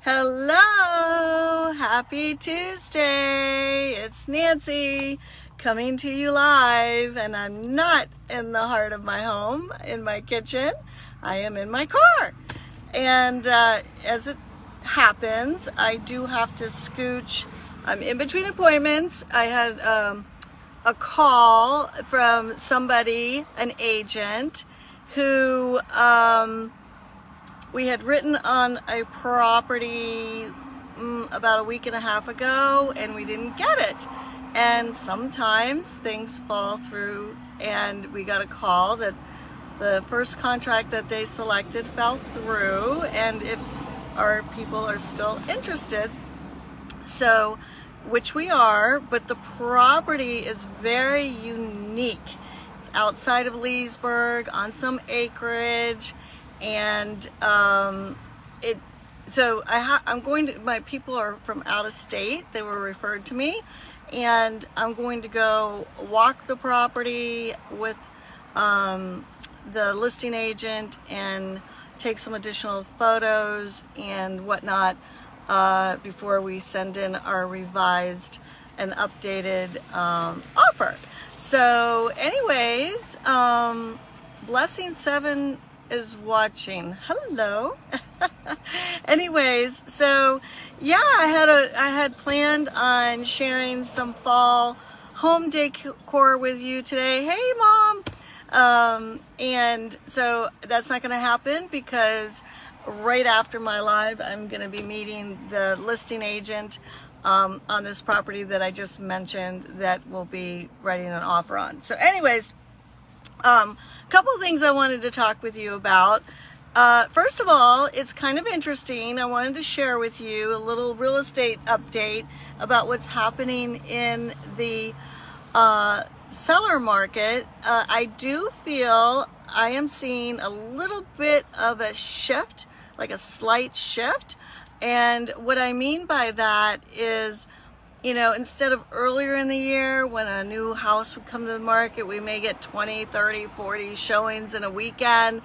Hello, happy Tuesday. It's Nancy coming to you live, and I'm not in the heart of my home in my kitchen. I am in my car. And as it happens, I do have to scooch. I'm in between appointments. I had a call from somebody, an agent, who we had written on a property about a week and a half ago, and we didn't get it. And sometimes things fall through, and we got a call that the first contract that they selected fell through, and if our people are still interested, so, which we are, but the property is very unique. It's outside of Leesburg on some acreage, and I'm going to, my people are from out of state. They were referred to me, and I'm going to go walk the property with the listing agent and take some additional photos and whatnot before we send in our revised and updated offer. So anyways, Blessing 7 is watching. Hello. Anyways, so yeah, I had planned on sharing some fall home decor with you today. Hey, Mom. And so that's not going to happen because right after my live, I'm going to be meeting the listing agent on this property that I just mentioned that we'll be writing an offer on. So anyways, couple of things I wanted to talk with you about. First of all, it's kind of interesting. I wanted to share with you a little real estate update about what's happening in the seller market. I do feel I am seeing a little bit of a shift, like a slight shift. And what I mean by that is, you know, instead of earlier in the year when a new house would come to the market, we may get 20, 30, 40 showings in a weekend,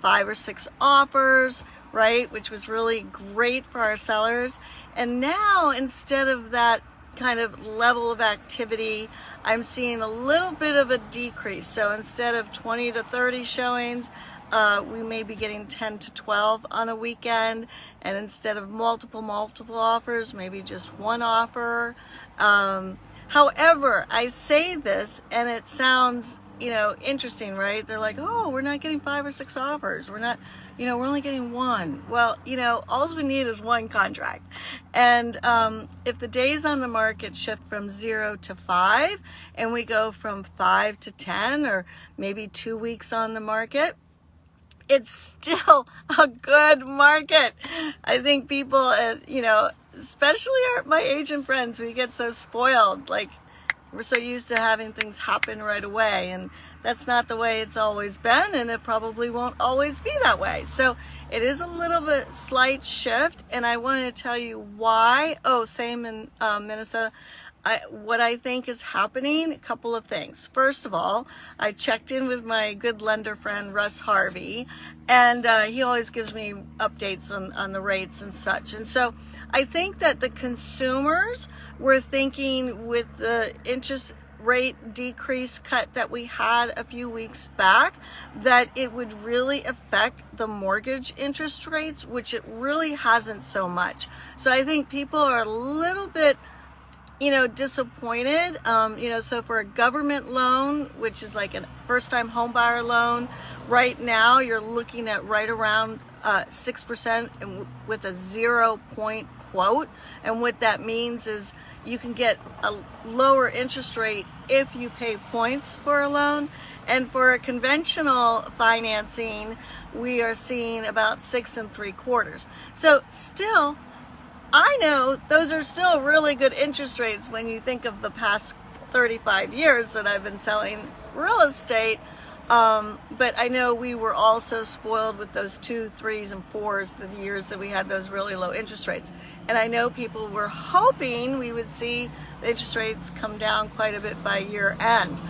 5 or 6 offers, right? Which was really great for our sellers. And now, instead of that kind of level of activity, I'm seeing a little bit of a decrease. So instead of 20 to 30 showings, we may be getting 10 to 12 on a weekend, and instead of multiple offers, maybe just one offer. However, I say this and it sounds, you know, interesting, right? They're like, oh, we're not getting 5 or 6 offers. We're not, you know, we're only getting 1. Well, you know, all we need is 1 contract. And if the days on the market shift from 0 to 5, and we go from 5 to 10, or maybe 2 weeks on the market, it's still a good market. I think people, you know, especially my agent friends, we get so spoiled. Like, we're so used to having things happen right away, and that's not the way it's always been, and it probably won't always be that way. So it is a little bit slight shift, and I wanted to tell you why. Oh, same in Minnesota. What I think is happening, a couple of things. First of all, I checked in with my good lender friend, Russ Harvey, and he always gives me updates on the rates and such. And so I think that the consumers were thinking with the interest rate decrease cut that we had a few weeks back, that it would really affect the mortgage interest rates, which it really hasn't so much. So I think people are a little bit, you know, disappointed. You know, so for a government loan, which is like a first-time home buyer loan, right now you're looking at right around 6% with a 0-point quote. And what that means is you can get a lower interest rate if you pay points for a loan. And for a conventional financing, we are seeing about 6 3/4. So still, I know those are still really good interest rates when you think of the past 35 years that I've been selling real estate. But I know we were also spoiled with those 2s, 3s, and 4s, the years that we had those really low interest rates. And I know people were hoping we would see the interest rates come down quite a bit by year end.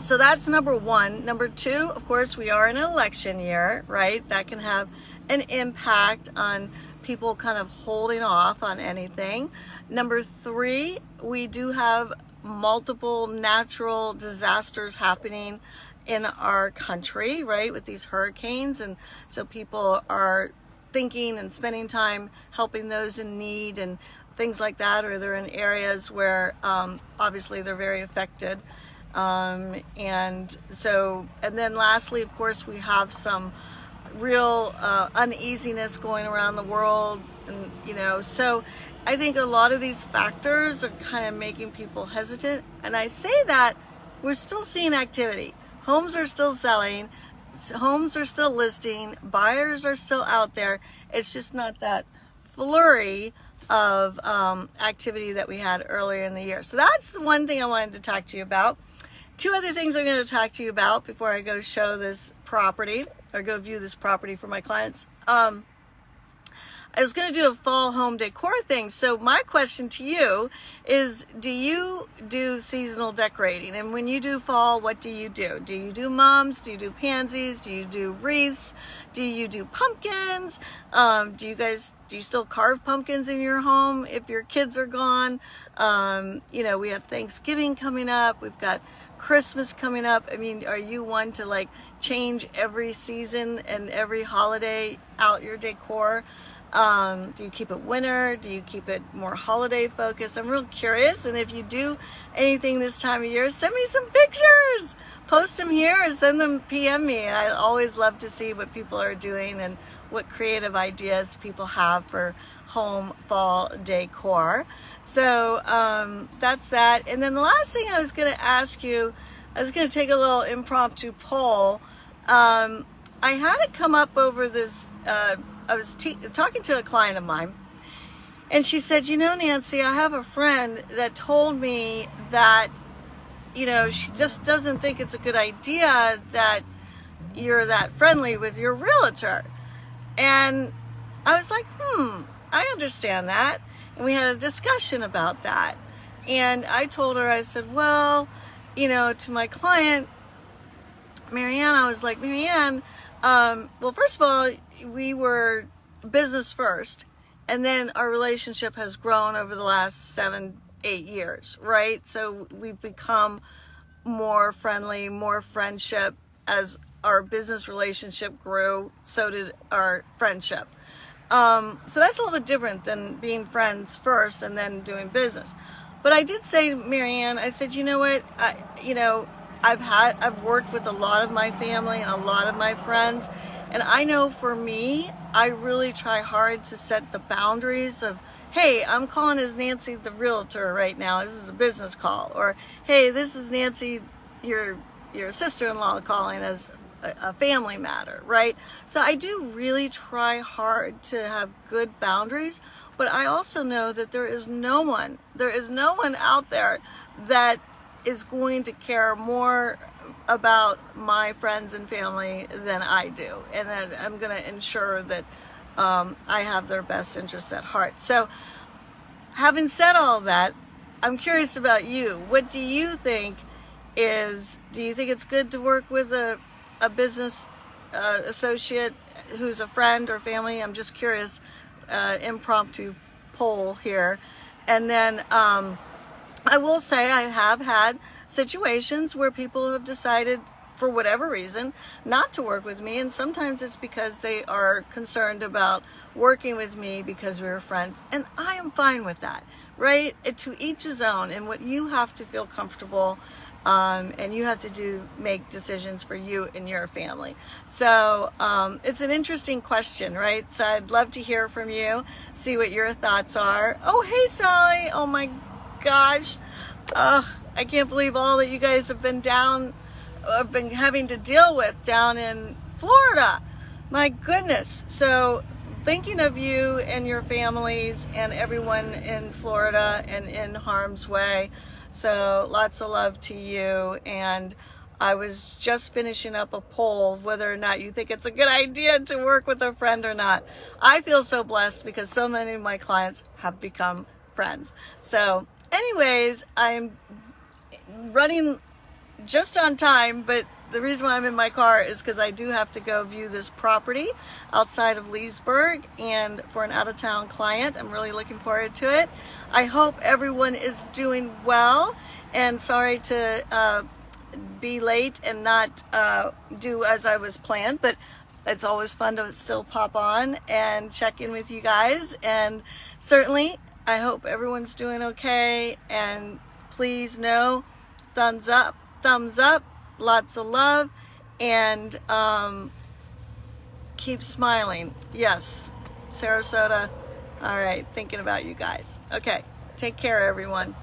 So that's number one. Number two, of course, we are in an election year, right? That can have an impact on people kind of holding off on anything. Number 3, we do have multiple natural disasters happening in our country, right, with these hurricanes. And so people are thinking and spending time helping those in need and things like that, or they're in areas where obviously they're very affected. And then lastly, of course, we have some real uneasiness going around the world. And, so I think a lot of these factors are kind of making people hesitant. And I say that we're still seeing activity. Homes are still selling. Homes are still listing. Buyers are still out there. It's just not that flurry of activity that we had earlier in the year. So that's the one thing I wanted to talk to you about. 2 other things I'm going to talk to you about before I go show this property or go view this property for my clients. I was going to do a fall home decor thing. So my question to you is, do you do seasonal decorating? And when you do fall, what do you do? Do you do mums? Do you do pansies? Do you do wreaths? Do you do pumpkins? Do you still carve pumpkins in your home if your kids are gone? We have Thanksgiving coming up. We've got Christmas coming up. I mean, are you one to like change every season and every holiday out your decor? Do you keep it winter? Do you keep it more holiday focused? I'm real curious. And if you do anything this time of year, send me some pictures. Post them here or send them PM me. I always love to see what people are doing and what creative ideas people have for home fall decor. So that's that. And then the last thing I was going to ask you, I was going to take a little impromptu poll. I had it come up over this. I was talking to a client of mine, and she said, Nancy, I have a friend that told me that, she just doesn't think it's a good idea that you're that friendly with your realtor. And I was like, I understand that. And we had a discussion about that. And I told her, I said, well, to my client, Marianne, I was like, Marianne, well, first of all, we were business first, and then our relationship has grown over the last 7-8 years, right? So we've become more friendly, more friendship. As our business relationship grew, so did our friendship. So that's a little bit different than being friends first and then doing business. But I did say, Marianne, I said, you know what, I've worked with a lot of my family and a lot of my friends, and I know for me, I really try hard to set the boundaries of, hey, I'm calling as Nancy the realtor right now. This is a business call. Or, hey, this is Nancy, your sister-in-law, calling as a family matter, right? So I do really try hard to have good boundaries, but I also know that there is no one out there that is going to care more about my friends and family than I do. And then I'm going to ensure that I have their best interests at heart. So having said all that, I'm curious about you. What do you think do you think it's good to work with a business associate who's a friend or family? I'm just curious, impromptu poll here. And then I will say I have had situations where people have decided, for whatever reason, not to work with me. And sometimes it's because they are concerned about working with me because we were friends. And I am fine with that, right? To each his own. And what you have to feel comfortable, and you have to make decisions for you and your family. So it's an interesting question, right? So I'd love to hear from you, see what your thoughts are. Oh, hey, Sally. Oh, my gosh. I can't believe all that you guys have been having to deal with down in Florida. My goodness. So thinking of you and your families and everyone in Florida and in harm's way. So lots of love to you. And I was just finishing up a poll of whether or not you think it's a good idea to work with a friend or not. I feel so blessed because so many of my clients have become friends. So anyways, I'm running just on time, but the reason why I'm in my car is because I do have to go view this property outside of Leesburg and for an out-of-town client. I'm really looking forward to it. I hope everyone is doing well, and sorry to be late and not do as I was planned, but it's always fun to still pop on and check in with you guys. And certainly I hope everyone's doing okay, and please know, thumbs up, lots of love, and keep smiling. Yes, Sarasota. All right, thinking about you guys. Okay, take care, everyone.